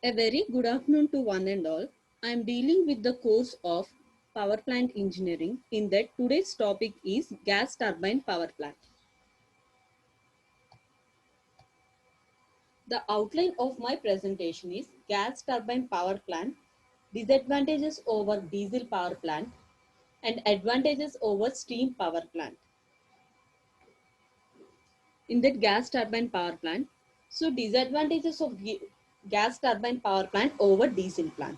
A very good afternoon to one and all. I am dealing with the course of Power Plant Engineering in that today's topic is gas turbine power plant. The outline of my presentation is gas turbine power plant, disadvantages over diesel power plant and advantages over steam power plant. In that gas turbine power plant, so disadvantages of gas turbine power plant over diesel plant.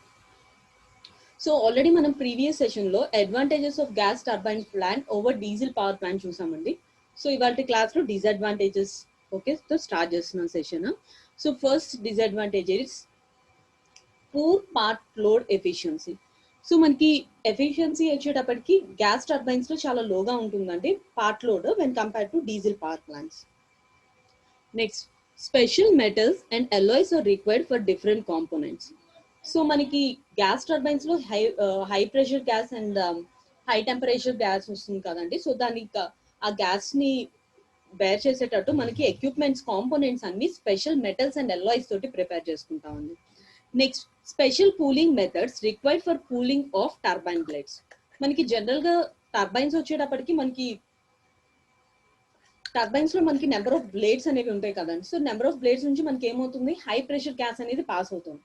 So already మనం previous సెషన్లో advantages of gas turbine plant over diesel power plant చూసామండి. So ఇవాళ క్లాస్లో disadvantages తో start చేస్తున్నాం session. So first disadvantage is poor part load efficiency. So మనకి efficiency వచ్చేటప్పటికి gas టర్బైన్స్లో చాలా లోగా ఉంటుందండి part load when compare to diesel power plants. Next, special metals and alloys are required for different components. So మనకి gas turbines లో high pressure gas and high temperature gas వస్తుంది కదండి. సో దానికి ఆ గ్యాస్ ని బేర్ చేసేటట్టు మనకి equipments components అన్ని స్పెషల్ మెటల్స్ అండ్ alloys తోటి ప్రిపేర్ చేసుకుంటామండి. Next, special cooling methods required for cooling of turbine blades. మనకి జనరల్ గా టర్బైన్స్ వచ్చేటప్పటికి మనకి టర్బైన్స్ లో మనకి నెంబర్ ఆఫ్ బ్లేడ్స్ అనేవి ఉంటాయి కదండి. సో నెంబర్ ఆఫ్ బ్లేడ్స్ నుంచి మనకి ఏమవుతుంది, హై ప్రెషర్ గ్యాస్ అనేది పాస్ అవుతుంది.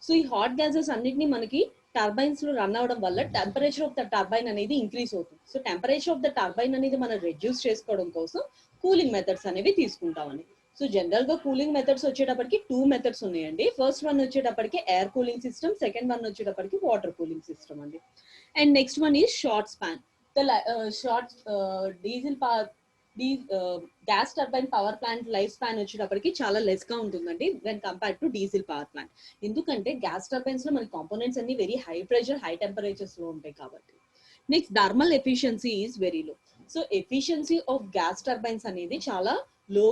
సో ఈ హాట్ గ్యాసెస్ అన్నిటిని మనకి టర్బైన్స్ లో రన్ అవడం వల్ల టెంపరేచర్ ఆఫ్ ద టర్బైన్ అనేది ఇంక్రీజ్ అవుతుంది. So temperature of the turbine అనేది మనం రెడ్యూస్ చేసుకోవడం కోసం కూలింగ్ మెథడ్స్ అనేవి తీసుకుంటామని. సో జనరల్ గా కూలింగ్ మెథడ్స్ వచ్చేటప్పటికి 2 మెథడ్స్ ఉన్నాయండి. ఫస్ట్ వన్ వచ్చేటప్పటికి air cooling system, second one వచ్చేటప్పటికి వాటర్ కూలింగ్ సిస్టమ్ అండి. And next one is short span. Short diesel gas turbine power plant life span వచ్చేటప్పటికి చాలా లెస్ గా ఉంటుందండి when compare to diesel power plant. ఎందుకంటే gas turbines లో మన components అన్ని very high pressure high temperatures లో ఉంటాయి కాబట్టి. Next, thermal efficiency is very low. So efficiency of gas turbines అనేది చాలా లో,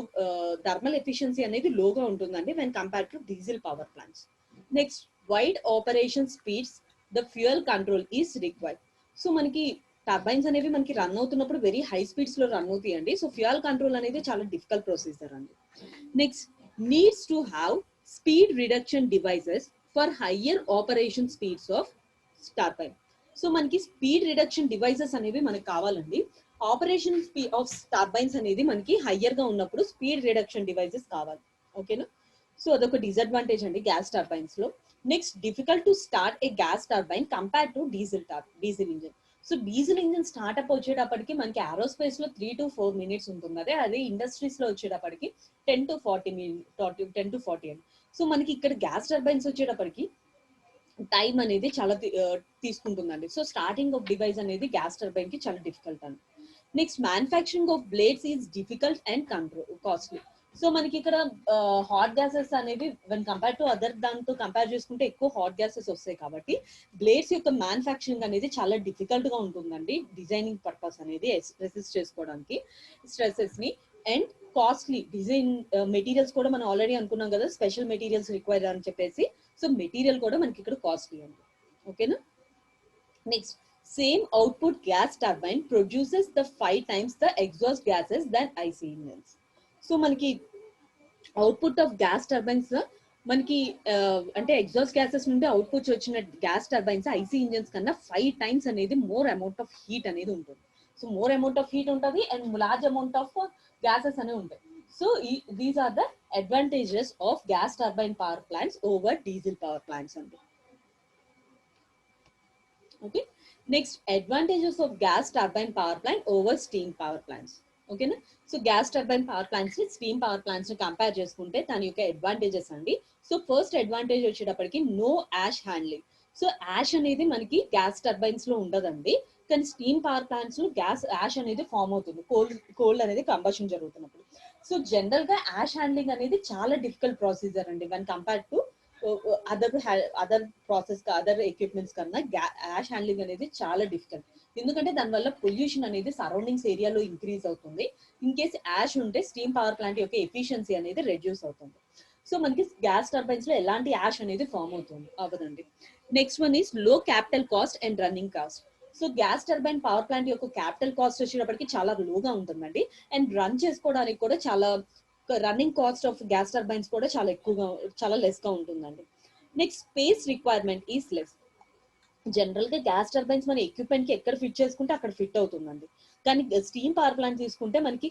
థర్మల్ ఎఫిషియన్సీ అనేది లోగా ఉంటుందండి when compare to diesel power plants. Next, wide operation speeds, the fuel control is required. So మనకి టర్బైన్స్ అనేవి మనకి రన్ అవుతున్నప్పుడు వెరీ హై స్పీడ్స్ లో రన్ అవుతాయండి. సో ఫ్యూయల్ కంట్రోల్ అనేది చాలా డిఫికల్ట్ ప్రొసీజర్ అండి. Next, needs to have speed reduction devices for higher operation speeds of turbine. So మనకి స్పీడ్ రిడక్షన్ డివైసెస్ అనేవి మనకి కావాలండి. ఆపరేషన్ స్పీడ్ ఆఫ్ టర్బైన్స్ అనేది మనకి హయ్యర్ గా ఉన్నప్పుడు స్పీడ్ రిడక్షన్ డివైసెస్ కావాలి. ఓకేనా. సో అదొక డిసడ్వాంటేజ్ అండి గ్యాస్ టర్బైన్స్ లో. Next, difficult to start A gas turbine compare to diesel engine. So diesel engine startup వచ్చేటప్పటికి మనకి ఏరోస్పేస్ లో 3 to 4 minutes ఉంటుంది. అదే ఇండస్ట్రీస్ లో వచ్చేటప్పటికి 10 to 40 అండి. సో మనకి ఇక్కడ గ్యాస్ టర్బైన్స్ వచ్చేటప్పటికి టైం అనేది చాలా తీసుకుంటుందండి. సో స్టార్టింగ్ ఆఫ్ డివైస్ అనేది గ్యాస్ టర్బైన్ కి చాలా డిఫికల్ట్ అండి. Next, manufacturing of blades is difficult and costly. So మనకి ఇక్కడ హాట్ గ్యాసెస్ అనేవి వెన్ కంపేర్ టు అదర్ దాంతో కంపేర్ చేసుకుంటే ఎక్కువ హాట్ గ్యాసెస్ వస్తాయి కాబట్టి బ్లేడ్స్ యొక్క మ్యానుఫ్యాక్చరింగ్ అనేది చాలా డిఫికల్ట్ గా ఉంటుందండి. డిజైనింగ్ పర్పస్ అనేది రెసిస్ట్ చేసుకోవడానికి స్ట్రెసెస్ ని. అండ్ కాస్ట్లీ డిజైన్ మెటీరియల్స్ కూడా మనం ఆల్రెడీ అనుకున్నాం కదా, స్పెషల్ మెటీరియల్స్ రిక్వైర్ అని చెప్పేసి. సో మెటీరియల్ కూడా మనకి ఇక్కడ కాస్ట్లీ అండి. ఓకేనా. Next, same output gas turbine produces the 5 times the exhaust gases than IC engines. So మనకి అవుట్పుట్ ఆఫ్ గ్యాస్ టర్బైన్స్ మనకి అంటే ఎగ్జాస్ట్ గ్యాసెస్ నుండి అవుట్పుట్స్ వచ్చిన గ్యాస్ టర్బైన్స్ ఐసీ ఇంజన్స్ కన్నా 5 times అనేది మోర్ అమౌంట్ ఆఫ్ హీట్ అనేది ఉంటుంది. So more amount of heat ఉంటుంది and large amount of gases అనేవి ఉంటాయి. So these are the advantages of gas turbine power plants over diesel power plants అండి. Okay. Next, advantages of gas turbine power plant over steam power plants. ఓకేనా. So gas turbine power plants ని steam power plants ని compare చేసుకుంటే దాని యొక్క advantages అండి. So first advantage వచ్చేటప్పటికి no ash handling. So ash అనేది మనకి గ్యాస్ టర్బైన్స్ లో ఉండదండి. కానీ స్టీమ్ పవర్ ప్లాంట్స్ లో గ్యాస్ యాష్ అనేది ఫామ్ అవుతుంది కోల్డ్ అనేది కంబషన్ జరుగుతున్నప్పుడు. సో జనరల్ గా యాష్ హ్యాండ్లింగ్ అనేది చాలా డిఫికల్ట్ ప్రొసీజర్ అండి when compare to other process other equipments కన్నా యాష్ హ్యాండ్లింగ్ అనేది చాలా డిఫికల్ట్. ఎందుకంటే దానివల్ల పొల్యూషన్ అనేది సరౌండింగ్స్ ఏరియాలో ఇంక్రీజ్ అవుతుంది. ఇన్ కేస్ యాష్ ఉంటే స్టీమ్ పవర్ ప్లాంట్ యొక్క ఎఫిషియన్సీ అనేది రెడ్యూస్ అవుతుంది. సో మనకి గ్యాస్ టర్బైన్స్ లో ఎలాంటి యాష్ అనేది ఫామ్ అవ్వదండి. Next one is low capital cost and running cost. So gas turbine power plant యొక్క క్యాపిటల్ కాస్ట్ వచ్చేటప్పటికి చాలా లోగా ఉంటుందండి. అండ్ రన్ చేసుకోవడానికి కూడా చాలా running cost of gas turbines కూడా చాలా ఎక్కువగా చాలా లెస్ గా ఉంటుందండి. Next space requirement is less. General గా గ్యాస్ టర్బైన్స్ మన ఎక్విప్మెంట్ కి ఎక్కడ ఫిట్ చేసుకుంటే అక్కడ ఫిట్ అవుతుందండి. కానీ స్టీమ్ పవర్ ప్లాంట్ తీసుకుంటే మనకి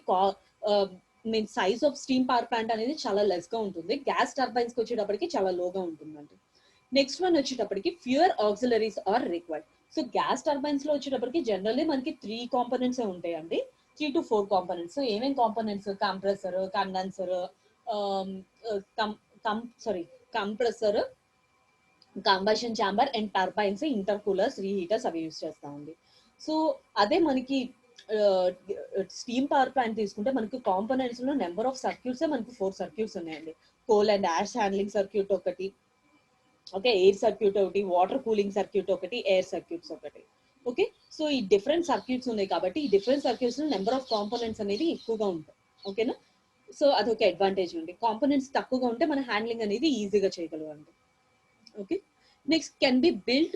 mean size of steam power plant అనేది చాలా లెస్ గా ఉంటుంది. గ్యాస్ టర్బైన్స్ కి వచ్చేటప్పటికి చాలా లోగా ఉంటుందండి. నెక్స్ట్ వన్ వచ్చేటప్పటికి fewer auxiliaries are required. So gas turbines లో వచ్చేటప్పటికి జనరల్లీ మనకి 3 కాంపోనెంట్స్ ఉంటాయండి, 3 to 4 కాంపోనెంట్స్. సో ఏమేం components? Compressor, condenser, compressor, combustion chamber and turbines, intercoolers, reheaters అవి యూస్ చేస్తామండి. సో అదే మనకి స్టీమ్ పవర్ ప్లాంట్ తీసుకుంటే మనకి కాంపోనెంట్స్ లో నెంబర్ ఆఫ్ సర్క్యూట్స్ మనకి 4 సర్క్యూట్స్ ఉన్నాయండి. Coal and ash handling circuit ఒకటి, ఓకే, ఎయిర్ సర్క్యూట్ ఒకటి, వాటర్ కూలింగ్ సర్క్యూట్ ఒకటి, ఎయిర్ సర్క్యూట్స్ ఒకటి. ఓకే, సో ఈ డిఫరెంట్ సర్క్యూట్స్ ఉన్నాయి కాబట్టి ఈ డిఫరెంట్ సర్క్యూట్స్ లో నెంబర్ ఆఫ్ కాంపోనెంట్స్ అనేది ఎక్కువగా ఉంటాయి. ఓకేనా, సో అదొక అడ్వాంటేజ్ ఉంది. కాంపోనెంట్స్ తక్కువగా ఉంటే మన హ్యాండ్లింగ్ అనేది ఈజీగా చేయగలం. Okay, next can be build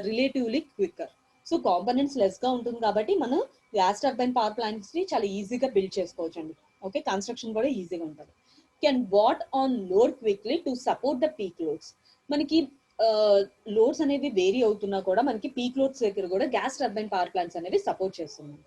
relatively quicker. So components less గా ఉంటుంది కాబట్టి మనం గ్యాస్ టర్బైన్ పవర్ ప్లాంట్స్ ని చాలా ఈజీగా బిల్డ్ చేసుకోవచ్చు అండి. ఓకే, కన్స్ట్రక్షన్ కూడా ఈజీగా ఉంటుంది. Can what on load quickly to support the peak loads. మనకి లోడ్స్ అనేవి వేరీ అవుతున్నా కూడా మనకి పీక్ లోడ్స్ దగ్గర కూడా గ్యాస్ టర్బైన్ పవర్ ప్లాంట్స్ అనేవి సపోర్ట్ చేస్తున్నాయి.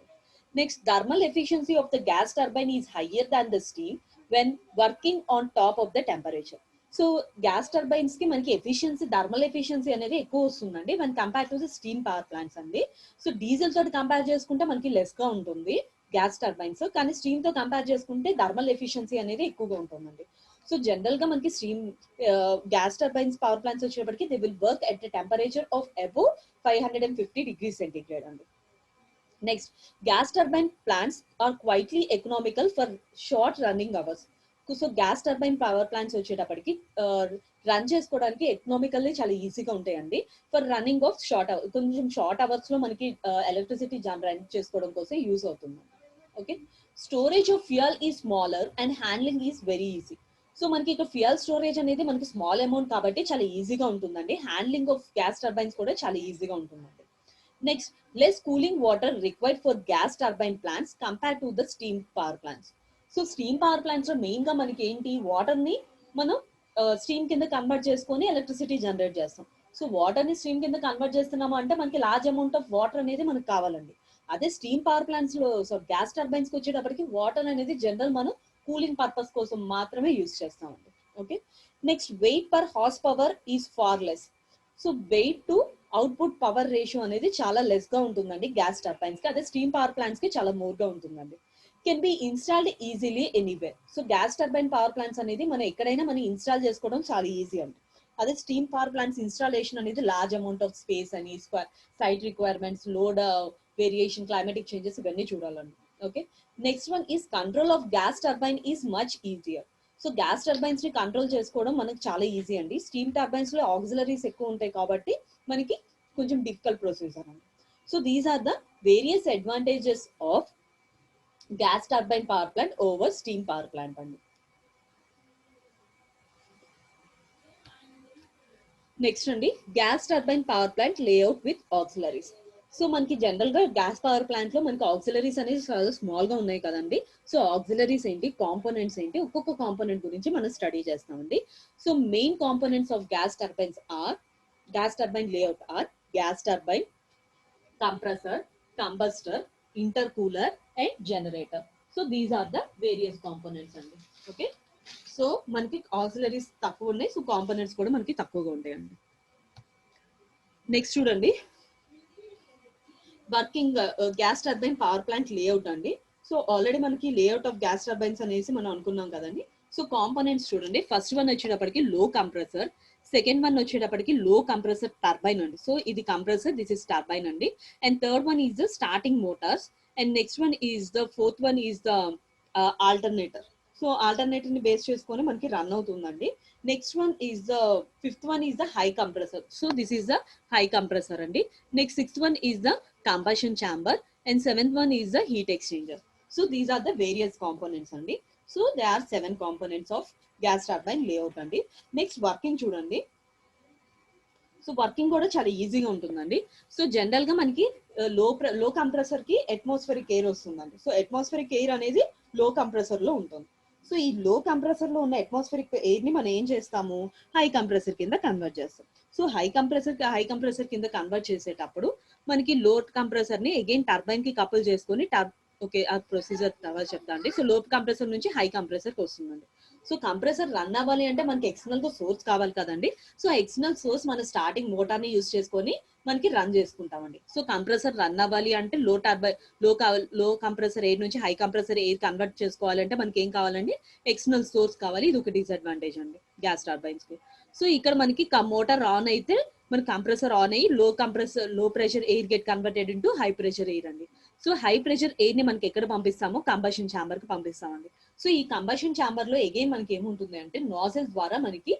Next thermal efficiency of the gas turbine is higher than the steam when working on top of the temperature. So gas turbines కి మనకి ఎఫిషియన్సీ, థర్మల్ ఎఫిషియన్సీ అనేది ఎక్కువ వస్తుందండి when compare to the steam power plants అండి. So diesel తోటి compare చేసుకుంటే మనకి less గా ఉంటుంది గ్యాస్ టర్బైన్స్, కానీ స్టీమ్ తో కంపేర్ చేసుకుంటే థర్మల్ ఎఫిషియన్సీ అనేది ఎక్కువగా ఉంటుందండి. సో జనరల్ గా మనకి steam gas turbines power plants వచ్చేటప్పటికి they will work at the temperature of above 550 degrees centigrade అండి. Next, gas turbine plants are quietly economical for short running hours. So gas turbine power plants వచ్చేటప్పటికి run చేసుకోవడానికి economically చాలా ఈజీగా ఉంటాయండి. For running of కొంచెం short hours లో మనకి electricity generate చేసుకోవడం కోసం యూజ్ అవుతుంది. ఓకే, స్టోరేజ్ ఆఫ్ ఫ్యూయల్ ఈ smaller and handling is very easy. So మనకి ఇక్కడ ఫ్యూయల్ స్టోరేజ్ అనేది మనకి స్మాల్ అమౌంట్ కాబట్టి చాలా ఈజీగా ఉంటుందండి. హ్యాండ్లింగ్ ఆఫ్ గ్యాస్ టర్బైన్స్ కూడా చాలా ఈజీగా ఉంటుందండి. Next, less cooling water required for gas turbine plants compare to the steam power plants. So steam power plants లో మెయిన్ గా మనకి ఏంటి, వాటర్ ని మనం స్టీమ్ కింద కన్వర్ట్ చేసుకొని ఎలక్ట్రిసిటీ జనరేట్ చేస్తాం. సో వాటర్ ని స్టీమ్ కింద కన్వర్ట్ చేస్తున్నాము అంటే మనకి లార్జ్ అమౌంట్ ఆఫ్ వాటర్ అనేది మనకు కావాలండి. అదే స్టీమ్ పవర్ ప్లాంట్స్ లో గ్యాస్ టర్బైన్స్ కి వచ్చేటప్పటికి వాటర్ అనేది జనరల్ మనం కూలింగ్ పర్పస్ కోసం మాత్రమే యూజ్ చేస్తామండి. Okay, next, weight per horse power is far less. So weight to output power ratio అనేది చాలా లెస్ గా ఉంటుందండి గ్యాస్ టర్బైన్స్ కి. అదే స్టీమ్ పవర్ ప్లాంట్స్ కి చాలా మోర్ గా ఉంటుందండి. Can be installed easily anywhere. So gas turbine power plants అనేది మనం ఎక్కడైనా మనం ఇన్స్టాల్ చేసుకోవడం చాలా ఈజీ అండి. అదే స్టీమ్ పవర్ ప్లాంట్స్ ఇన్స్టాలేషన్ అనేది లార్జ్ అమౌంట్ ఆఫ్ స్పేస్ అని, site requirements, load variation, climatic changes ఇవన్నీ చూడాలండి. Okay, next one is control of gas turbine is much easier. So gas turbines ని కంట్రోల్ చేసుకోవడం మనకు చాలా ఈజీ అండి. స్టీమ్ టర్బైన్స్ లో ఆక్సిలరీస్ ఎక్కువ ఉంటాయి కాబట్టి మనకి కొంచెం డిఫికల్ట్ ప్రొసీజర్ అండి. So these are the various advantages of gas turbine power plant over steam power plant అండి. నెక్స్ట్ అండి, gas turbine power plant layout with auxiliaries. So మనకి జనరల్ గా గ్యాస్ పవర్ ప్లాంట్ లో మనకి ఆక్సిలరీస్ అనేది చాలా small గా ఉన్నాయి కదండి. సో ఆక్సిలరీస్ ఏంటి, కాంపోనెంట్స్ ఏంటి, ఒక్కొక్క కాంపోనెంట్ గురించి మనం స్టడీ చేస్తామండి. So main components of gas turbine layout are gas turbine, compressor, combustor, intercooler, and generator. So these are the various components అండి. ఓకే, సో మనకి ఆక్సిలరీస్ తక్కువ ఉన్నాయి, సో కాంపోనెంట్స్ కూడా మనకి తక్కువగా ఉంటాయండి. నెక్స్ట్ చూడండి, working gas turbine power plant layout అండి. సో ఆల్రెడీ మనకి లేఅవుట్ ఆఫ్ గ్యాస్ టర్బైన్స్ అనేసి మనం అనుకున్నాం కదండి. సో కాంపోనెంట్స్ చూడండి, ఫస్ట్ వన్ వచ్చేటప్పటికి లో కంప్రెసర్, సెకండ్ వన్ వచ్చేటప్పటికి లో కంప్రెసర్ టర్బైన్ అండి. సో ఇది కంప్రెసర్, దిస్ ఇస్ టర్బైన్ అండి. And third one is the starting Motors, and next one is the fourth one is the alternator. So alternator ని base చేసుకొని మనకి రన్ అవుతుందండి. Next one is the fifth one is the high compressor. So this is the high compressor అండి. Next sixth one is the combustion chamber, and seventh one is the heat exchanger. So these are the various components అండి. So they are 7 components of gas turbine layout అండి. Next working చూడండి. So working కూడా చాలా ఈజీగా ఉంటుందండి. So general గా మనకి లో కంప్రెసర్ కి అట్మాస్ఫియరిక్ ఎయిర్ వస్తుందండి. సో అట్మాస్ఫియరిక్ ఎయిర్ అనేది లో కంప్రెసర్ లో ఉంటుంది. సో ఈ లో కంప్రెసర్ లో ఉన్న అట్మాస్ఫిరిక్ ఎయిర్ ని మనం ఏం చేస్తాము, హై కంప్రెసర్ కింద కన్వర్ట్ చేస్తాం. సో హై కంప్రెసర్ కింద కన్వర్ట్ చేసేటప్పుడు మనకి లో కంప్రెసర్ ని అగైన్ టర్బైన్ కి కపుల్ చేసుకొని ఓకే ఆ ప్రొసీజర్ తర్వాత చెప్తా అండి. సో లో కంప్రెసర్ నుంచి హై కంప్రెసర్ కి వస్తుందండి. సో కంప్రెసర్ రన్ అవ్వాలి అంటే మనకి ఎక్స్టర్నల్ గా సోర్స్ కావాలి కదండి. సో ఎక్స్టర్నల్ సోర్స్ మన స్టార్టింగ్ మోటార్ ని యూజ్ చేసుకొని మనకి రన్ చేసుకుంటామండి. సో కంప్రెసర్ రన్ అవ్వాలి అంటే లో కంప్రెసర్ ఎయిర్ నుంచి హై కంప్రెసర్ ఎయిర్ కన్వర్ట్ చేసుకోవాలంటే మనకి ఏం కావాలండి, ఎక్స్టర్నల్ సోర్స్ కావాలి. ఇది ఒక డిసడ్వాంటేజ్ అండి గ్యాస్ టర్బైన్స్ కి. సో ఇక్కడ మనకి మోటార్ ఆన్ అయితే మన కంప్రెసర్ ఆన్ అయ్యి లో pressure air get converted into high pressure air అండి. సో హై ప్రెషర్ ఎయిర్ ని మనకి ఎక్కడ పంపిస్తామో, కంబషన్ ఛాంబర్ కి పంపిస్తామండి. సో ఈ కంబషన్ ఛాంబర్ లో అగైన్ మనకి ఏముంటుంది అంటే నాజిల్ ద్వారా మనకి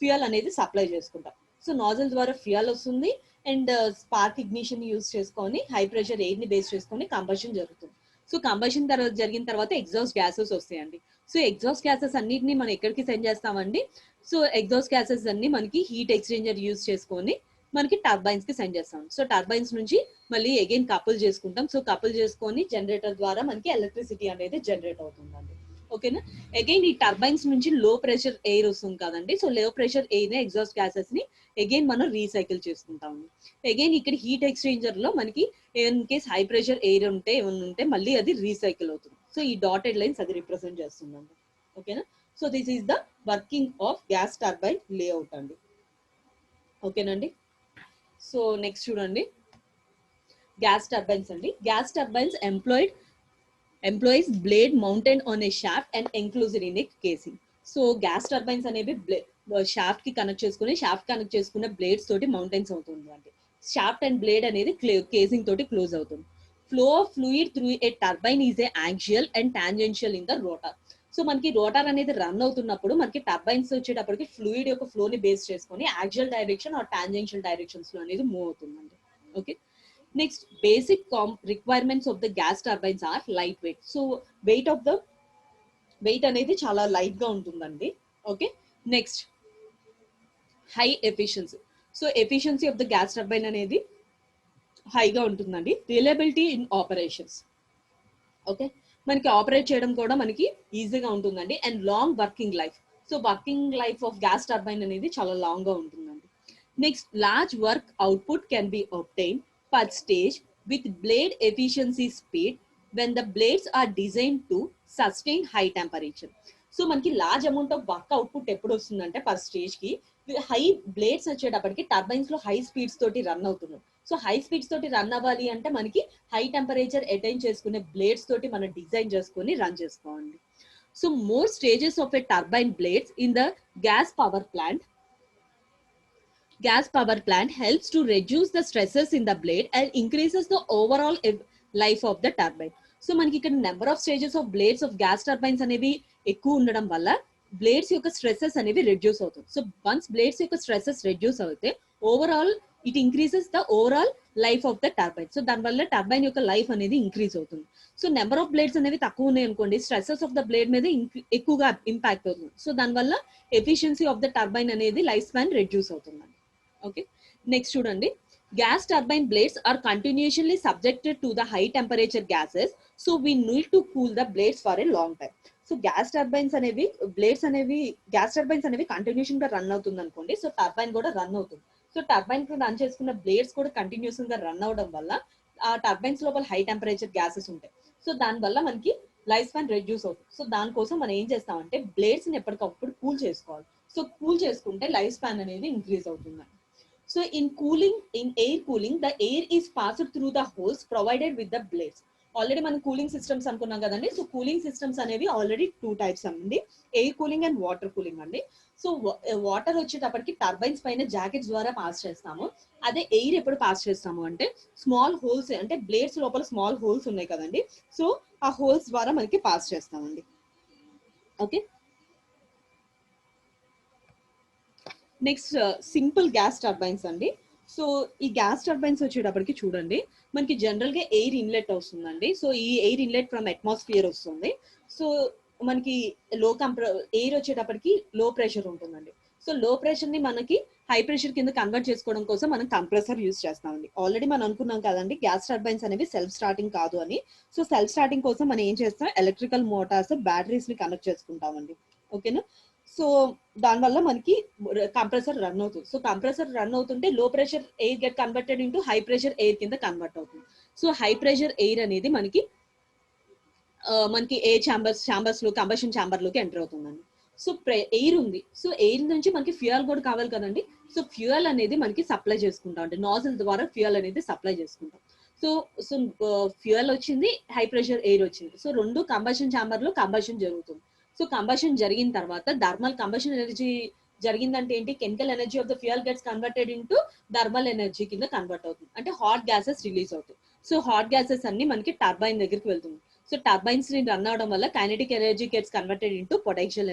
ఫ్యూయల్ అనేది సప్లై చేసుకుంటాం. సో నాజిల్ ద్వారా ఫ్యూయల్ వస్తుంది అండ్ స్పార్క్ ఇగ్నిషన్ యూజ్ చేసుకొని హై ప్రెషర్ ఎయిర్ ని బేస్ చేసుకొని కంబషన్ జరుగుతుంది. సో కంబషన్ జరిగిన తర్వాత ఎగ్జాస్ట్ గ్యాసెస్ వస్తాయండి. సో ఎగ్జాస్ట్ గ్యాసెస్ అన్నిటిని మనం ఎక్కడికి సెండ్ చేస్తామండి, సో ఎగ్జాస్ట్ గ్యాసెస్ అన్ని మనకి హీట్ ఎక్స్చేంజర్ యూజ్ చేసుకొని మనకి టర్బైన్స్ కి సెండ్ చేస్తాం. సో టర్బైన్స్ నుంచి మళ్ళీ అగైన్ కపుల్ చేసుకుంటాం. సో కపుల్ చేసుకొని జనరేటర్ ద్వారా మనకి ఎలక్ట్రిసిటీ అనేది జనరేట్ అవుతుందండి. ఓకేనా. అగైన్ ఈ టర్బైన్స్ నుంచి లో ప్రెషర్ ఎయిర్ వస్తుంది కదండి. సో లో ప్రెషర్ ఎయిర్ ని ఎగ్జాస్ట్ గ్యాసెస్ ని అగైన్ మనం రీసైకిల్ చేసుకుంటాము. అగైన్ ఇక్కడ హీట్ ఎక్స్చేంజర్ లో మనకి in case high pressure air ఏమన్నా ఉంటే మళ్ళీ అది రీసైకిల్ అవుతుంది. సో ఈ డాటెడ్ లైన్స్ అది రిప్రజెంట్ చేస్తుందండి. ఓకేనా. So this is the working of gas turbine layout అండి. ఓకేనండి. సో నెక్స్ట్ చూడండి, గ్యాస్ టర్బైన్స్ అండి. Gas turbines employees blade mounted on a shaft and enclosed in a casing. So gas turbines అనేవి shaft కి connect చేసుకునే blades తోటి mountains అవుతుంది అండి. షాఫ్ట్ అండ్ బ్లేడ్ అనేది కేసింగ్ తోటి క్లోజ్ అవుతుంది. Flow of fluid through a turbine is a axial and tangential in the rotor. So మనకి రోటర్ అనేది రన్ అవుతున్నప్పుడు మనకి టర్బైన్స్ వచ్చేటప్పటికి ఫ్లూయిడ్ యొక్క ఫ్లో ని బేస్ చేసుకొని axial direction or tangential directions లో అనేది మూవ్ అవుతుందండి. Okay. Next basic requirements of the gas turbines are light weight. So weight అనేది చాలా లైట్ గా ఉంటుందండి. Okay. Next high efficiency. So efficiency of the gas turbine అనేది హైగా ఉంటుందండి. Reliability in operations. ఓకే. మనకి ఆపరేట్ చేయడం కూడా మనకి ఈజీగా ఉంటుందండి. And long working life. So working life of gas turbine అనేది చాలా లాంగ్ గా ఉంటుందండి. Next large work output can be obtained per stage with blade efficiency speed when the blades are designed to sustain high temperature. So మనకి large amount of work output ఎప్పుడు వస్తుందంటే per stage కి high blades వచ్చేటప్పటికి turbines లో high speeds తోటి run అవుతున్నాం. So high speeds తోటి run అవ్వాలి అంటే మనకి హై టెంపరేచర్ అటైన్ చేసుకునే బ్లేడ్స్ తోటి మనం డిజైన్ చేసుకొని రన్ చేసుకోవాలి. So more stages of a turbine blades in the gas power plant helps to reduce the stresses in the blade and increases the overall life of the turbine. So మనకి ఇక్కడ number of stages of blades of gas turbines అనేవి ఎక్కువ ఉండడం వల్ల blades యొక్క stresses అనేవి reduce అవుతుంది. So once blades యొక్క స్ట్రెసెస్ రెడ్యూస్ అవుతే overall it increases the overall life of the turbine. So దానివల్ల టర్బైన్ యొక్క లైఫ్ అనేది ఇంక్రీజ్ అవుతుంది. సో నెంబర్ ఆఫ్ బ్లేడ్స్ అనేవి తక్కువ ఉన్నాయి అనుకోండి, స్ట్రెసెస్ ఆఫ్ ద బ్లేడ్ మీద ఎక్కువగా ఇంపాక్ట్ అవుతుంది. సో దానివల్ల ఎఫిషియన్సీ ఆఫ్ ద టర్బైన్ అనేది లైఫ్ స్పాన్ రెడ్యూస్ అవుతుంది. ఓకే. నెక్స్ట్ చూడండి, gas turbine blades are continuously subjected to the high temperature gases. So we need to cool the blades for a long time. So gas turbines అనేవి continuation గా run అవుతుంది అనుకోండి. So turbine కూడా run అవుతుంది. So turbine కు run చేసుకున్న blades కూడా continuation గా రన్ అవడం వల్ల ఆ టర్బైన్స్ లోపల హై టెంపరేచర్ గ్యాసెస్ ఉంటాయి. సో దానివల్ల మనకి లైఫ్ స్పాన్ రెడ్యూస్ అవుతుంది. సో దానికోసం మనం ఏం చేస్తామంటే బ్లేడ్స్ ని ఎప్పటికప్పుడు కూల్ చేసుకోవాలి. సో కూల్ చేసుకుంటే లైఫ్ స్పాన్ అనేది ఇంక్రీజ్ అవుతుంది. So in air cooling, the air is passed through the holes provided with the blades. Already మనం కూలింగ్ సిస్టమ్స్ అనుకున్నాం కదండి. సో కూలింగ్ సిస్టమ్స్ అనేవి ఆల్రెడీ 2 టైప్స్ అండి, air cooling and water cooling అండి. So water వచ్చేటప్పటికి turbines పైన jackets ద్వారా pass చేస్తాము. అదే ఎయిర్ ఎప్పుడు పాస్ చేస్తాము అంటే స్మాల్ హోల్స్, అంటే బ్లేడ్స్ లోపల స్మాల్ హోల్స్ ఉన్నాయి కదండి. సో ఆ హోల్స్ ద్వారా మనకి పాస్ చేస్తామండి. Okay. Next simple gas turbines అండి. సో ఈ గ్యాస్ టర్బైన్స్ వచ్చేటప్పటికి చూడండి, మనకి జనరల్ గా ఎయిర్ ఇన్లెట్ వస్తుందండి. సో ఈ ఎయిర్ ఇన్లెట్ ఫ్రమ్ అట్మాస్ఫియర్ వస్తుంది. సో మనకి ఎయిర్ వచ్చేటప్పటికి లో ప్రెషర్ ఉంటుందండి. సో లో ప్రెషర్ ని మనకి హై ప్రెషర్ కింద కన్వర్ట్ చేసుకోవడం కోసం మనం కంప్రెసర్ యూస్ చేస్తామండి. ఆల్రెడీ మనం అనుకున్నాం కదండి గ్యాస్ టర్బైన్స్ అనేవి సెల్ఫ్ స్టార్టింగ్ కాదు అని. సో సెల్ఫ్ స్టార్టింగ్ కోసం మనం ఏం చేస్తాం, ఎలక్ట్రికల్ మోటార్స్ బ్యాటరీస్ ని కనెక్ట్ చేసుకుంటామండి. ఓకేనా. సో దానివల్ల మనకి కంప్రెసర్ రన్ అవుతుంది. సో కంప్రెసర్ రన్ అవుతుంటే లో pressure air get converted into high pressure air కింద కన్వర్ట్ అవుతుంది. సో హై ప్రెషర్ ఎయిర్ అనేది మనకి ఎయిర్ ఛాంబర్స్ లో కంబషన్ ఛాంబర్ లోకి ఎంటర్ అవుతుందండి. సో ఎయిర్ ఉంది, సో ఎయిర్ నుంచి మనకి ఫ్యూయల్ కూడా కావాలి కదండి. సో ఫ్యూయల్ అనేది మనకి సప్లై చేసుకుంటాం అంటే నాజిల్ ద్వారా ఫ్యూయల్ అనేది సప్లై చేసుకుంటాం. సో సో ఫ్యూయల్ వచ్చింది, హై ప్రెషర్ ఎయిర్ వచ్చింది. సో రెండు కంబషన్ ఛాంబర్ లో కంబషన్ జరుగుతుంది. సో కంబషన్ జరిగిన తర్వాత థర్మల్ కంబషన్ ఎనర్జీ జరిగిందంటే ఏంటి, chemical energy of the fuel gets converted into thermal energy కింద కన్వర్ట్ అవుతుంది. అంటే హాట్ గ్యాసెస్ రిలీజ్ అవుతాయి. సో హాట్ గ్యాసెస్ అన్ని మనకి టర్బైన్ దగ్గరికి వెళ్తుంది. సో టర్బైన్స్ ని రన్ అవడం వల్ల kinetic energy gets converted into potential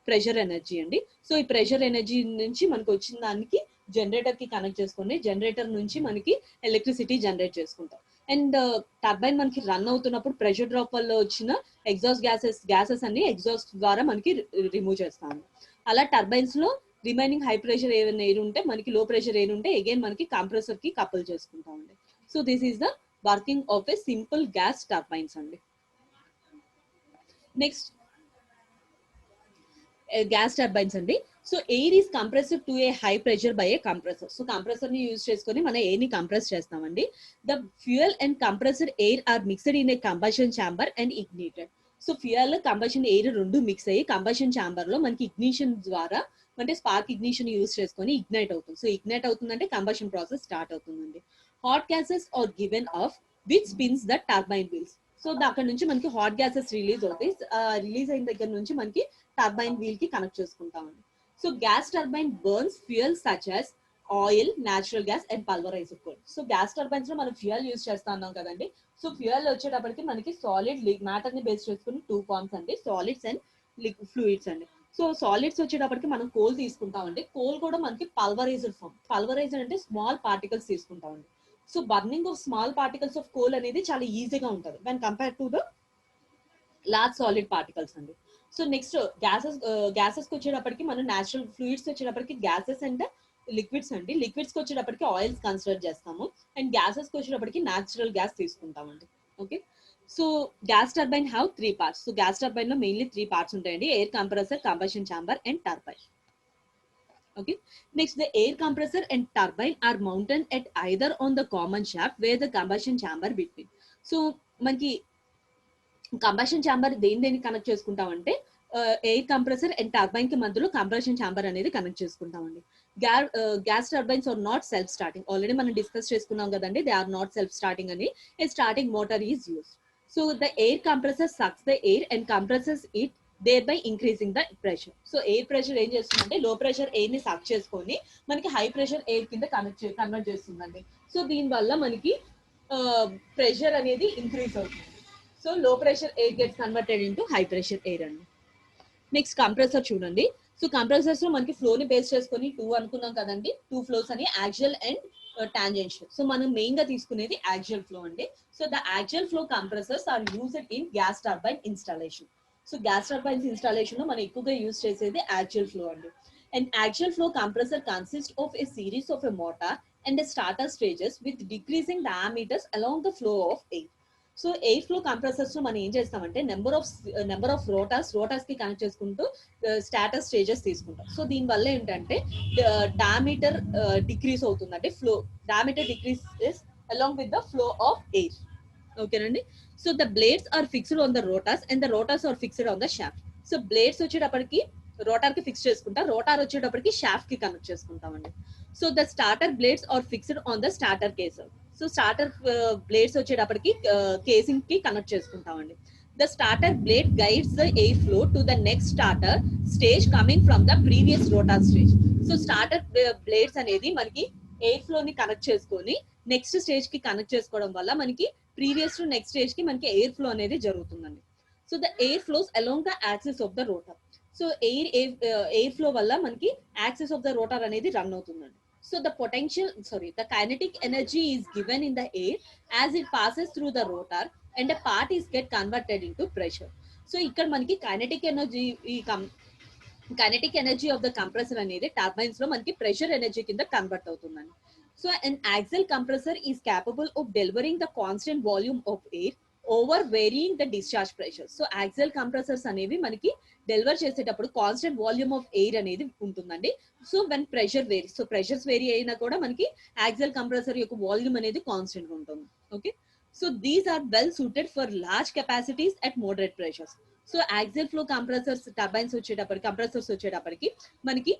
pressure energy అండి. సో ఈ ప్రెషర్ ఎనర్జీ నుంచి మనకు వచ్చిన దానికి జనరేటర్ కి కనెక్ట్ చేసుకుని జనరేటర్ నుంచి మనకి ఎలక్ట్రిసిటీ జనరేట్ చేసుకుంటాం. అండ్ టర్బైన్ మనకి రన్ అవుతున్నప్పుడు ప్రెషర్ డ్రాప్ వల్ల వచ్చిన ఎగ్జాస్ట్ గ్యాసెస్ అన్ని ఎగ్జాస్ట్ ద్వారా మనకి రిమూవ్ చేస్తాము. అలా టర్బైన్స్ లో రిమైనింగ్ హై ప్రెషర్ ఏమైనా ఎయిర్ ఉంటే మనకి లో ప్రెషర్ ఎయిర్ ఉంటే అగైన్ మనకి కంప్రెసర్ కి కపుల్ చేసుకుంటామండి. So this is the working of a simple gas turbines అండి. నెక్స్ట్ గ్యాస్ టర్బైన్స్ అండి. So air is compressed to a high pressure by a compressor. So compressor ని use చేసుకొని మనం air ని compress చేస్తామండి. The fuel and compressed air are mixed in a combustion chamber and ignited. So fuel combustion air రెండు mix అయ్యి combustion chamber లో మనకి ignition ద్వారా అంటే స్పార్క్ ఇగ్నిషన్ యూజ్ చేసుకొని ఇగ్నైట్ అవుతుంది. సో ఇగ్నైట్ అవుతుందంటే కంబషన్ ప్రాసెస్ స్టార్ట్ అవుతుందండి. Hot gases are given off which spins the turbine wheels. So అక్కడ నుంచి మనకి హాట్ గ్యాసెస్ రిలీజ్ అవుతాయి. రిలీజ్ అయిన దగ్గర నుంచి మనకి టర్బైన్ వీల్ కి కనెక్ట్ చేసుకుంటామండి. So gas turbine burns fuel such as oil, natural gas and pulverised coal. So gas turbines లో మనం ఫ్యూయల్ యూజ్ చేస్తా ఉన్నాం కదండి. సో ఫ్యూయల్ వచ్చేటప్పటికి మనకి సాలిడ్ మ్యాటర్ ని బేస్ చేసుకుని టూ ఫార్మ్స్ అండి, సాలిడ్స్ అండ్ ఫ్లూయిడ్స్ అండి. సో సాలిడ్స్ వచ్చేటప్పటికి మనం కోల్ తీసుకుంటామండి. కోల్ కూడా మనకి పల్వరైజ్డ్ ఫార్మ్. పల్వరైజ్డ్ అంటే స్మాల్ పార్టికల్స్ తీసుకుంటామండి. So burning of small particles of coal అనేది చాలా ఈజీగా ఉంటుంది when compare to the large solid particles అండి. సో నెక్స్ట్ గ్యాసెస్ కి వచ్చేటప్పటికి మనం న్యాచురల్ ఫ్లూయిడ్స్ వచ్చేటప్పటికి గ్యాసెస్ అండ్ లిక్విడ్స్ అండి. లిక్విడ్స్ కి వచ్చేటప్పటికి ఆయిల్స్ కన్సిడర్ చేస్తాము అండ్ గ్యాసెస్ కి వచ్చేటప్పటికి న్యాచురల్ గ్యాస్ తీసుకుంటామండి. Okay. So gas turbine have 3 parts. So gas turbine లో మెయిన్లీ 3 parts ఉంటాయండి, air compressor, combustion chamber and turbine. Okay. Next, the air compressor and turbine are mounted at either on the common shaft where the combustion chamber between. So మనకి combustion chamber దేని connect చేసుకుంటామంటే air compressor and turbine కి మధ్యలో compression chamber అనేది connect చేసుకుంటామండి. Gas turbines are not self starting. Already మనం discuss చేసుకున్నాం కదండి, they are not self starting అని. A starting motor is use. So the air compressor sucks the air and compresses it thereby increasing the pressure. So air pressure ఏం చేస్తుందంటే low pressure air ని suck చేసుకొని మనకి high pressure air కింద convert చేస్తుందండి. So దీని వల్ల మనకి ప్రెషర్ అనేది ఇంక్రీజ్ అవుతుంది. సో లో pressure air gets converted into high pressure air అండి. నెక్స్ట్ కంప్రెసర్ చూడండి. సో కంప్రెసర్స్ లో మనకి ఫ్లో ని బేస్ చేసుకొని 2 అనుకున్నాం కదండి, 2 ఫ్లోస్ అని యాక్సియల్ అండ్ టాంజెన్షియల్. సో మనం మెయిన్ గా తీసుకునేది యాక్సియల్ ఫ్లో అండి. So the axial flow compressors are used in gas turbine installation. So gas turbines installation లో మనం ఎక్కువగా యూజ్ చేసేది యాక్సియల్ ఫ్లో అండి. And axial flow compressor consist of a series of a motor and starter stages with decreasing diameters along the flow of air. So air flow compressors లో మనం ఏం చేస్తామంటే number of routers కి connect చేసుకుంటూ starter stages తీసుకుంటాం. So దీని వల్ల ఏంటంటే డయామీటర్ డిక్రీస్ అవుతుందంటే flow diameter decrease along with the flow of air. ఓకేనండి. So the blades are fixed on the rotors and the rotors are fixed on the shaft. So blades వచ్చేటప్పటికి rotor కి fix చేసుకుంటాం, rotor వచ్చేటప్పటికి shaft కి connect చేసుకుంటామండి. So the starter blades are fixed on the starter caser. So starter blades వచ్చేటప్పటికి casing కి connect చేసుకుంటామండి. The starter blade guides the air flow to the next starter stage coming from the previous rotor stage. So starter blades అనేది మనకి air flow ని connect చేసుకొని next stage కి connect చేసుకోవడం వల్ల మనకి ప్రీవియస్ టు నెక్స్ట్ స్టేజ్ కి మనకి ఎయిర్ ఫ్లో అనేది జరుగుతుందండి. So the air flows along the axis of the rotor. So air flow వల్ల మనకి యాక్సిస్ ఆఫ్ ద రోటర్ అనేది రన్ అవుతుందండి. So the kinetic energy is given in the air as it passes through the rotor and a part is get converted into pressure. So ఇక్కడ మనకి kinetic energy kinetic energy of the compressor అనేది turbines లో మనకి pressure energy కింద convert అవుతుందండి. So an axial compressor is capable of delivering the constant volume of air over varying the discharge pressure. So axial compressors అనేవి మనకి deliver చేసేటప్పుడు constant volume of air అనేది ఉంటుందండి. So when pressure vary, so pressures vary అయినా కూడా మనకి axial compressor యొక్క volume అనేది కాన్స్టెంట్ గా ఉంటుంది. Okay, so these are well suited for large capacities at moderate pressures. So axial flow compressors turbines వచ్చేటప్పటికి, కంప్రెసర్స్ వచ్చేటప్పటికి మనకి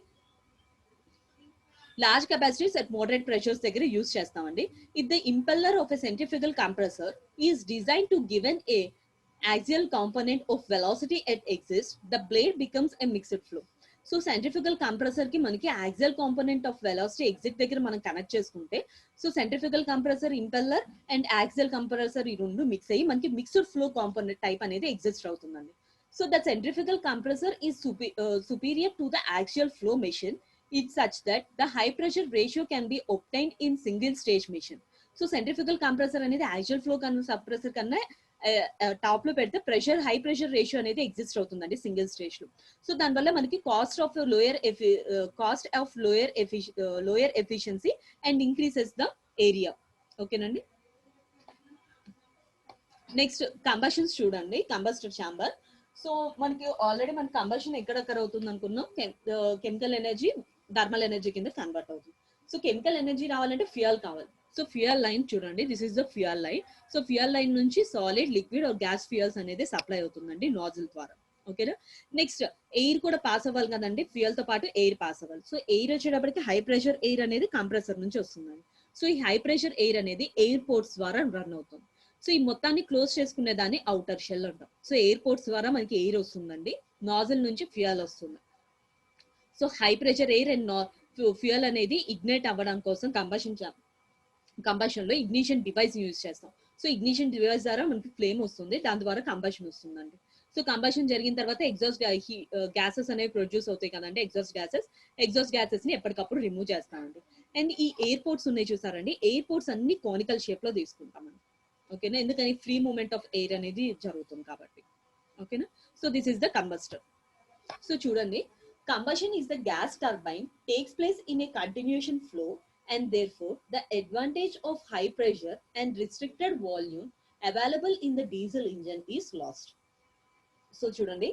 large capacities at moderate pressures దగ్గర యూజ్ చేస్తామండి. If the impeller of a centrifugal compressor is design to given a axial component of velocity at exist, the blade becomes a mixed flow. So centrifugal compressor కి మనకి axial component of velocity exit దగ్గర మనం connect చేసుకుంటే, so centrifugal compressor, impeller and axial compressor ఈ రెండు mix అయ్యి మనకి mixed flow component type అనేది ఎగ్జిస్ట్ అవుతుందండి. So the centrifugal compressor is superior to the axial flow machine. It's such that the high pressure ratio can be obtained in single stage machine. So centrifugal compressor అనేది axial flow కన్నా suppressor కన్నా top లో పెడితే pressure, high pressure ratio అనేది exist అవుతుందండి single stage లో. So దానివల్ల మనకి cost of lower efficiency and increases the area. ఓకేనండి. నెక్స్ట్ కంబషన్స్ చూడండి, కంబస్టర్ ఛాంబర్. సో మనకి ఆల్రెడీ మన కంబషన్ ఎక్కడెక్కడ అవుతుంది అనుకున్నాం, కెమికల్ ఎనర్జీ థర్మల్ ఎనర్జీ కింద కన్వర్ట్ అవుతుంది. సో కెమికల్ ఎనర్జీ రావాలంటే ఫ్యూయల్ కావాలి. సో ఫ్యూయల్ లైన్ చూడండి, this is the fuel line. So fuel line నుంచి solid, liquid or gas fuels అనేది సప్లై అవుతుందండి నాజిల్ ద్వారా. ఓకేనా. నెక్స్ట్ ఎయిర్ కూడా పాస్ అవ్వాలి కదండి, ఫ్యూయల్ తో పాటు ఎయిర్ పాస్ అవ్వాలి. సో ఎయిర్ వచ్చేటప్పటికి హై ప్రెషర్ ఎయిర్ అనేది కంప్రెసర్ నుంచి వస్తుందండి. సో ఈ హై ప్రెషర్ ఎయిర్ అనేది ఎయిర్ పోర్ట్స్ ద్వారా రన్ అవుతుంది. సో ఈ మొత్తాన్ని క్లోజ్ చేసుకునే దాన్ని అవుటర్ షెల్ అంటాం. సో ఎయిర్ పోర్ట్స్ ద్వారా మనకి ఎయిర్ వస్తుందండి, నాజిల్ నుంచి ఫ్యూయల్ వస్తుంది. So high pressure air and fuel అనేది ఇగ్నైట్ అవ్వడం కోసం కంబషన్ లో ఇగ్నిషన్ డివైస్ యూజ్ చేస్తాం. సో ఇగ్నిషన్ డివైస్ ద్వారా మనకి ఫ్లేమ్ వస్తుంది, దాని ద్వారా కంబషన్ వస్తుందండి. సో కంబషన్ జరిగిన తర్వాత ఎగ్జాస్ట్ గ్యాసెస్ అనేవి ప్రొడ్యూస్ అవుతాయి కదండి, ఎగ్జాస్ట్ గ్యాసెస్ ని ఎప్పటికప్పుడు రిమూవ్ చేస్తామండి. అండ్ ఈ ఎయిర్పోర్ట్స్ ఉన్నాయి చూసారండి, ఎయిర్పోర్ట్స్ అన్ని కోనికల్ షేప్ లో తీసుకుంటామండి. ఓకేనా, ఎందుకని ఫ్రీ మూవ్మెంట్ ఆఫ్ ఎయిర్ అనేది జరుగుతుంది కాబట్టి. ఓకేనా. So this is the combustor. So చూడండి, combustion is the gas turbine takes place in a continuation flow, and therefore the advantage of high pressure and restricted volume available in the diesel engine is lost. So చూడండి,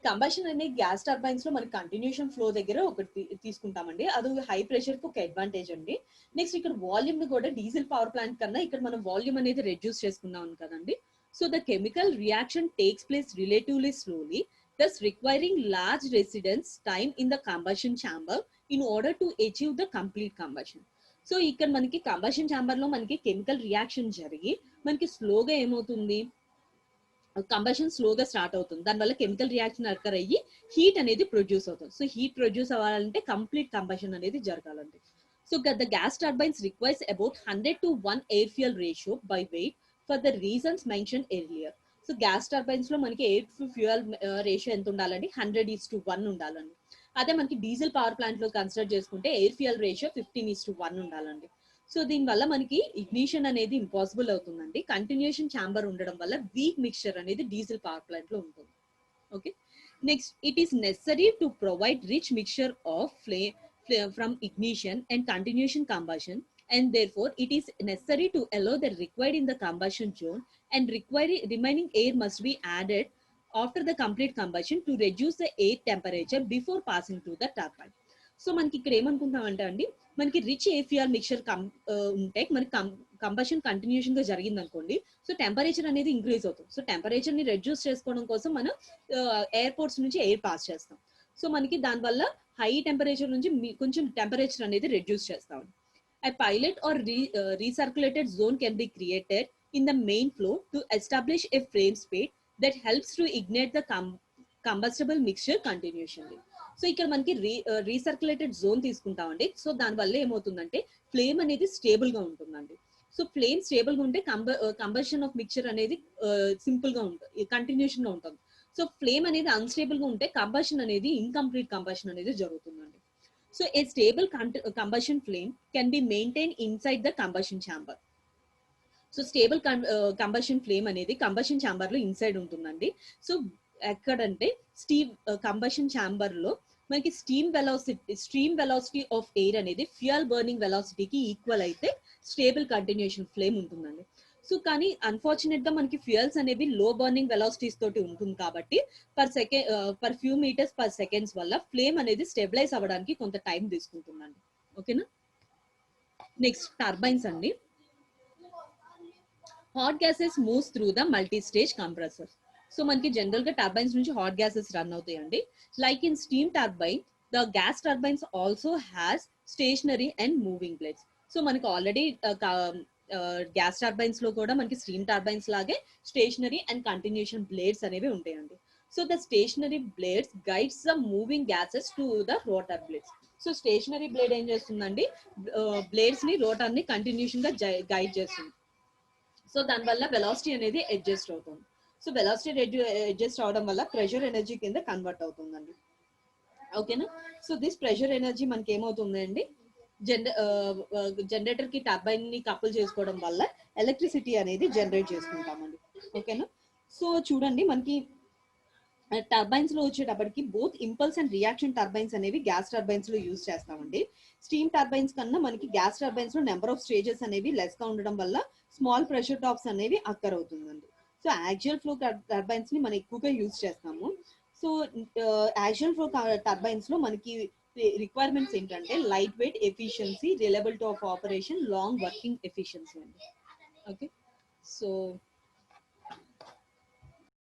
combustion అనే gas turbines లో మనకి continuation flow దగ్గర ఒకటి తీసుకుంటామండి, అది high pressure కి ఒక అడ్వాంటేజ్ అండి. నెక్స్ట్ ఇక్కడ వాల్యూమ్ ని కూడా డీజిల్ పవర్ ప్లాంట్ కన్నా ఇక్కడ మనం వాల్యూమ్ అనేది రెడ్యూస్ చేసుకున్నాం కదండి. So the chemical reaction takes place relatively slowly, thus requiring large residence time in the combustion chamber in order to achieve the complete combustion. So ఇక్కడ మనకి కంబషన్ ఛాంబర్ లో మనకి కెమికల్ రియాక్షన్ జరిగి మనకి స్లోగా ఏమవుతుంది, కంబషన్ స్లోగా స్టార్ట్ అవుతుంది. దానివల్ల కెమికల్ రియాక్షన్ అక్కర్ అయ్యి హీట్ అనేది ప్రొడ్యూస్ అవుతుంది. సో హీట్ ప్రొడ్యూస్ అవ్వాలంటే కంప్లీట్ కంబషన్ అనేది జరగాలండి. So the gas turbines requires about 100 to 1 air fuel ratio by weight for the reasons mention earlier. So gas turbines లో మనకి ఎయిర్ టు ఫ్యూయల్ రేషియో ఎంత ఉండాలండి, 100:1 ఉండాలండి. అదే మనకి డీజిల్ పవర్ ప్లాంట్ లో కన్సిడర్ చేసుకుంటే ఎయిర్ ఫ్యూయల్ రేషియో 15:1 ఉండాలండి. సో దీనివల్ల మనకి ఇగ్నిషన్ అనేది ఇంపాసిబుల్ అవుతుందండి, కంటిన్యూషన్ ఛాంబర్ ఉండడం వల్ల వీక్ మిక్స్చర్ అనేది డీజిల్ పవర్ ప్లాంట్ లో ఉంటుంది. Okay. Next, it is necessary to provide rich mixture of from ignition and continuation combustion, and therefore it is necessary to allow the required in the combustion zone, and remaining air must be added after the complete combustion to reduce the air temperature before passing to the turbine. So మనకి ఇక్కడ ఏమనుకుంటామంటే అండి, మనకి rich air fuel mixture ఉంటే మనకి combustion continuation గా జరిగింది అనుకోండి, సో టెంపరేచర్ అనేది ఇంక్రీజ్ అవుతుంది. సో టెంపరేచర్ ని రెడ్యూస్ చేసుకోవడం కోసం మనం ఎయిర్పోర్ట్స్ నుంచి ఎయిర్ పాస్ చేస్తాం. సో మనకి దానివల్ల హై టెంపరేచర్ నుంచి కొంచెం టెంపరేచర్ అనేది రెడ్యూస్ చేస్తాం. A pilot or recirculated zone can be created in the main flow to establish a flame speed that helps to ignite the combustible mixture continuously. So ఇక్కడ మనకి రీసర్క్యులేటెడ్ zone తీసుకుంటామండి. So దానివల్ల ఏమవుతుందంటే flame అనేది stable గా ఉంటుందండి. So flame stable గా ఉంటే కంబషన్ ఆఫ్ మిక్చర్ అనేది సింపుల్ గా ఉంటుంది, కంటిన్యూషన్ గా ఉంటుంది. సో ఫ్లేమ్ అనేది అన్స్టేబుల్ గా ఉంటే కంబషన్ అనేది ఇన్కంప్లీట్ కంబషన్ అనేది జరుగుతుందండి. So A stable combustion flame can be maintain inside the combustion chamber. So stable combustion flame అనేది కంబషన్ ఛాంబర్ లో ఇన్సైడ్ ఉంటుందండి. సో ఎక్కడంటే కంబషన్ ఛాంబర్ లో మనకి స్ట్రీమ్ వెలాసిటీ ఆఫ్ ఎయిర్ అనేది ఫ్యూయల్ బర్నింగ్ వెలాసిటీకి ఈక్వల్ అయితే స్టేబుల్ కంటిన్యూషన్ ఫ్లేమ్ ఉంటుందండి. So కానీ అన్ఫార్చునేట్ గా మనకి ఫ్యూయల్స్ అనేవి లో బర్నింగ్ వెలాసిటీస్ తోటి ఉంటుంది కాబట్టి per few metres per seconds వల్ల ఫ్లేమ్ అనేది స్టెబిలైజ్ అవ్వడానికి కొంత టైం తీసుకుంటుందండి. ఓకేనా. నెక్స్ట్ టర్బైన్స్ అండి. Hot gases moves through the multi stage compressor. So మనకి జనరల్ గా టర్బైన్స్ నుంచి హాట్ గ్యాసెస్ రన్ అవుతాయండి. Like in steam turbine the gas turbines also has stationary and moving blades. So మనకి already gas turbines లో కూడా మనకి steam turbines లాగే stationary and continuation blades అనేవి ఉంటాయండి. So the stationary blades guides the moving gases to the rotor blades. So stationary blade ఏం చేస్తుందండి, blades ని రోటర్ ని కంటిన్యూషన్ గా గైడ్ చేస్తుంది. సో దానివల్ల వెలాసిటీ అనేది అడ్జస్ట్ అవుతుంది. సో వెలాసిటీ అడ్జస్ట్ అవడం వల్ల ప్రెషర్ ఎనర్జీ కింద కన్వర్ట్ అవుతుందండి. ఓకేనా. సో దిస్ ప్రెషర్ ఎనర్జీ మనకి ఏమవుతుంది అండి, జనరేటర్ కి టర్బైన్ ని కపుల్ చేసుకోవడం వల్ల ఎలక్ట్రిసిటీ అనేది జనరేట్ చేసుకుంటామండి. ఓకేనా. సో చూడండి మనకి టర్బైన్స్ లో వచ్చేటప్పటికి both impulse and reaction turbines అనేవి గ్యాస్ టర్బైన్స్ లో యూజ్ చేస్తామండి. స్టీమ్ టర్బైన్స్ కన్నా మనకి గ్యాస్ టర్బైన్స్ లో నెంబర్ ఆఫ్ స్టేజెస్ అనేవి లెస్ గా ఉండడం వల్ల స్మాల్ ప్రెషర్ టాప్స్ అనేవి అక్కర్ అవుతుందండి. సో యాక్చువల్ ఫ్లో టర్బైన్స్ ని మనం ఎక్కువగా యూజ్ చేస్తాము. సో యాక్చువల్ ఫ్లో టర్బైన్స్ లో మనకి రిక్వైర్మెంట్స్ ఏంటంటే light weight, efficiency, reliability of operation, long working efficiency అండి. ఓకే. సో